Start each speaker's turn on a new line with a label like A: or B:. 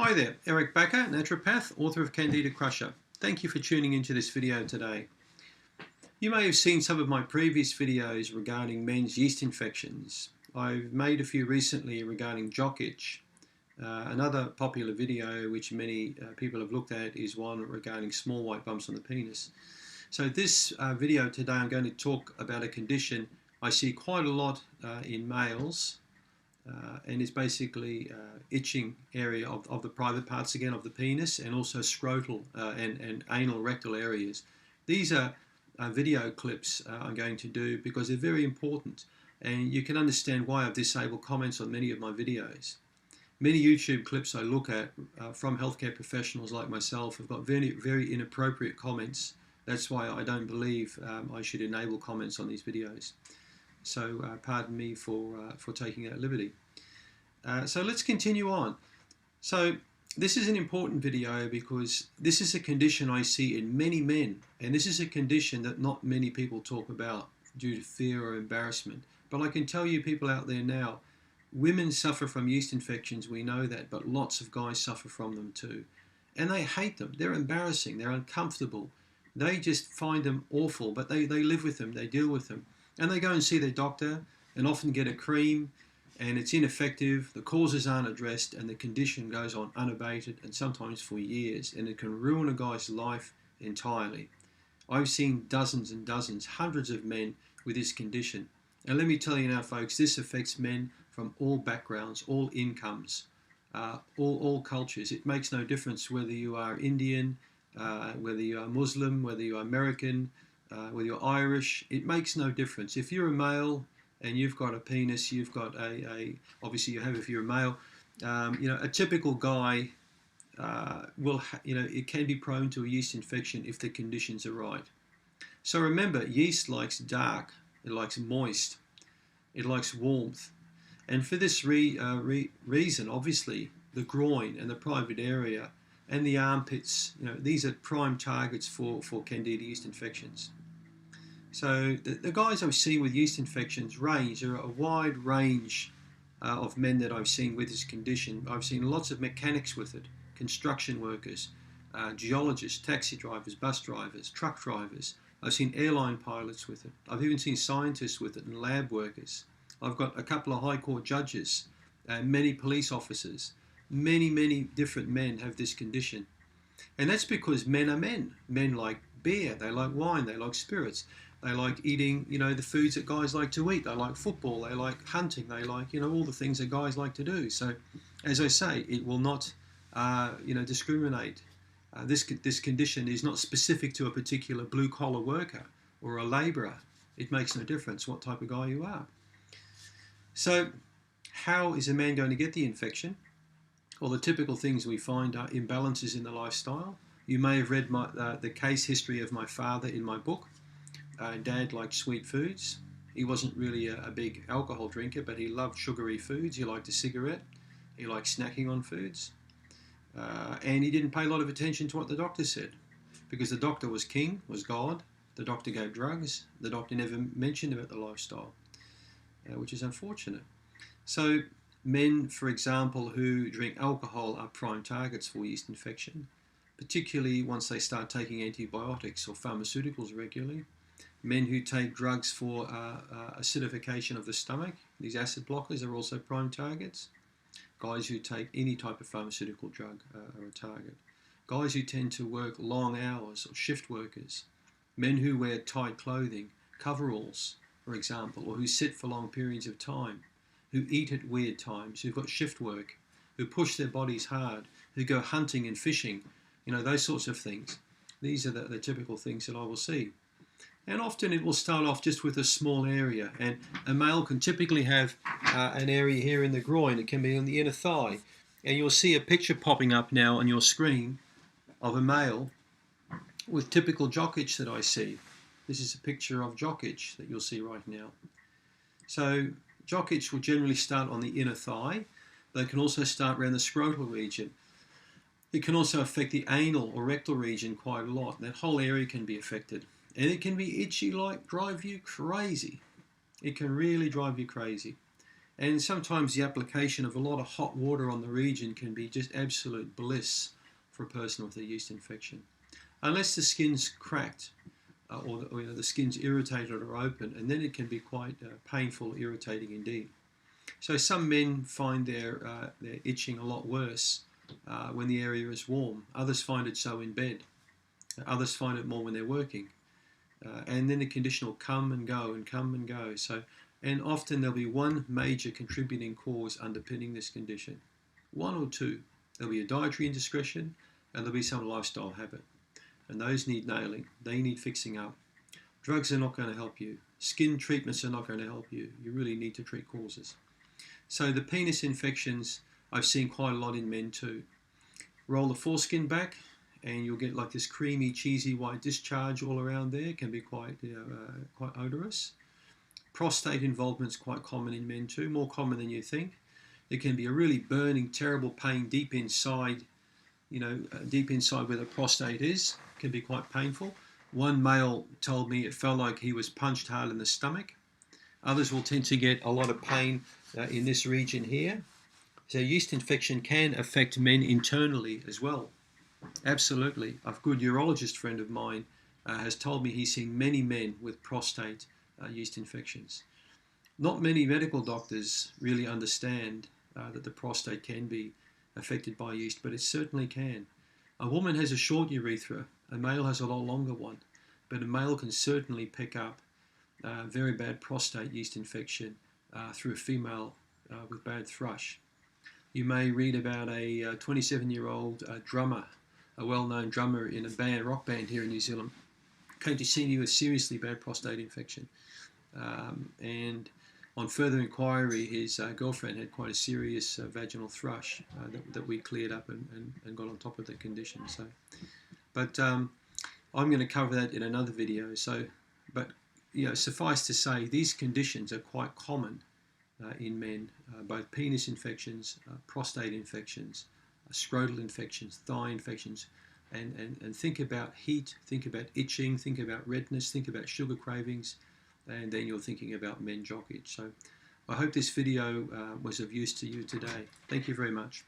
A: Hi there, Eric Backer, naturopath, author of Candida Crusher. Thank you for tuning into this video today. You may have seen some of my previous videos regarding men's yeast infections. I've made a few recently regarding Jock Itch. Another popular video which many people have looked at is one regarding small white bumps on the penis. So this video today I'm going to talk about a condition I see quite a lot in males. And it's basically itching area of the private parts again of the penis, and also scrotal and anal rectal areas. These are video clips I'm going to do because they're very important, and you can understand why I've disabled comments on many of my videos. Many YouTube clips I look at from healthcare professionals like myself have got very, very inappropriate comments. That's why I don't believe I should enable comments on these videos. So pardon me for taking that liberty. So let's continue on. So this is an important video because this is a condition I see in many men, and this is a condition that not many people talk about due to fear or embarrassment. But I can tell you people out there now, women suffer from yeast infections, we know that, but lots of guys suffer from them too. And they hate them, they're embarrassing, they're uncomfortable. They just find them awful, but they live with them, they deal with them. And they go and see their doctor and often get a cream, and it's ineffective, the causes aren't addressed, and the condition goes on unabated and sometimes for years, and it can ruin a guy's life entirely. I've seen dozens and dozens, hundreds of men with this condition. And let me tell you now, folks, this affects men from all backgrounds, all incomes, all cultures. It makes no difference whether you are Indian, whether you are Muslim, whether you are American, whether you're Irish. It makes no difference. If you're a male and you've got a penis, you've got obviously you have if you're a male, a typical guy will, it can be prone to a yeast infection if the conditions are right. So remember, yeast likes dark, it likes moist, it likes warmth. And for this reason, obviously, the groin and the private area and the armpits, these are prime targets for Candida yeast infections. So the guys I've seen with yeast infections range. There are a wide range of men that I've seen with this condition. I've seen lots of mechanics with it, construction workers, geologists, taxi drivers, bus drivers, truck drivers. I've seen airline pilots with it. I've even seen scientists with it and lab workers. I've got a couple of high court judges, many police officers. Many different men have this condition. And that's because men are men. Men like beer, they like wine, they like spirits. They like eating, the foods that guys like to eat. They like football, they like hunting, they like, all the things that guys like to do. So, as I say, it will not, discriminate. This condition is not specific to a particular blue-collar worker or a labourer. It makes no difference what type of guy you are. So, how is a man going to get the infection? Well, the typical things we find are imbalances in the lifestyle. You may have read the case history of my father in my book. Dad liked sweet foods. He wasn't really a big alcohol drinker, but he loved sugary foods. He liked a cigarette. He liked snacking on foods. And he didn't pay a lot of attention to what the doctor said, because the doctor was king, was God. The doctor gave drugs. The doctor never mentioned about the lifestyle, which is unfortunate. So men, for example, who drink alcohol are prime targets for yeast infection, particularly once they start taking antibiotics or pharmaceuticals regularly. Men who take drugs for acidification of the stomach, these acid blockers, are also prime targets. Guys who take any type of pharmaceutical drug are a target. Guys who tend to work long hours, or shift workers. Men who wear tight clothing, coveralls, for example, or who sit for long periods of time, who eat at weird times, who've got shift work, who push their bodies hard, who go hunting and fishing, those sorts of things. These are the typical things that I will see. And often it will start off just with a small area, and a male can typically have an area here in the groin. It can be on the inner thigh, and you'll see a picture popping up now on your screen of a male with typical Jock Itch that I see. This is a picture of Jock Itch that you'll see right now. So Jock Itch will generally start on the inner thigh, but it can also start around the scrotal region. It can also affect the anal or rectal region quite a lot. That whole area can be affected. And it can be itchy, like drive you crazy. It can really drive you crazy. And sometimes the application of a lot of hot water on the region can be just absolute bliss for a person with a yeast infection. Unless the skin's cracked or the skin's irritated or open, and then it can be quite painful, irritating indeed. So some men find their itching a lot worse when the area is warm. Others find it so in bed. Others find it more when they're working. And then the condition will come and go and come and go. And often there'll be one major contributing cause underpinning this condition. One or two. There'll be a dietary indiscretion and there'll be some lifestyle habit. And those need nailing. They need fixing up. Drugs are not going to help you. Skin treatments are not going to help you. You really need to treat causes. So the penis infections I've seen quite a lot in men too. Roll the foreskin back and you'll get like this creamy, cheesy white discharge all around there. It can be quite odorous. Prostate involvement is quite common in men too, more common than you think. It can be a really burning, terrible pain deep inside, deep inside where the prostate is. It can be quite painful. One male told me it felt like he was punched hard in the stomach. Others will tend to get a lot of pain in this region here. So yeast infection can affect men internally as well. Absolutely. A good urologist friend of mine has told me he's seen many men with prostate yeast infections. Not many medical doctors really understand that the prostate can be affected by yeast, but it certainly can. A woman has a short urethra, a male has a lot longer one, but a male can certainly pick up very bad prostate yeast infection through a female with bad thrush. You may read about a 27-year-old drummer, a well-known drummer in a rock band here in New Zealand, came to see me with seriously bad prostate infection. And on further inquiry, his girlfriend had quite a serious vaginal thrush that we cleared up and got on top of the condition. But I'm going to cover that in another video. Suffice to say, these conditions are quite common in men, both penis infections, prostate infections, scrotal infections, thigh infections, and think about heat, think about itching, think about redness, think about sugar cravings, and then you're thinking about men jock itch. So I hope this video was of use to you today. Thank you very much.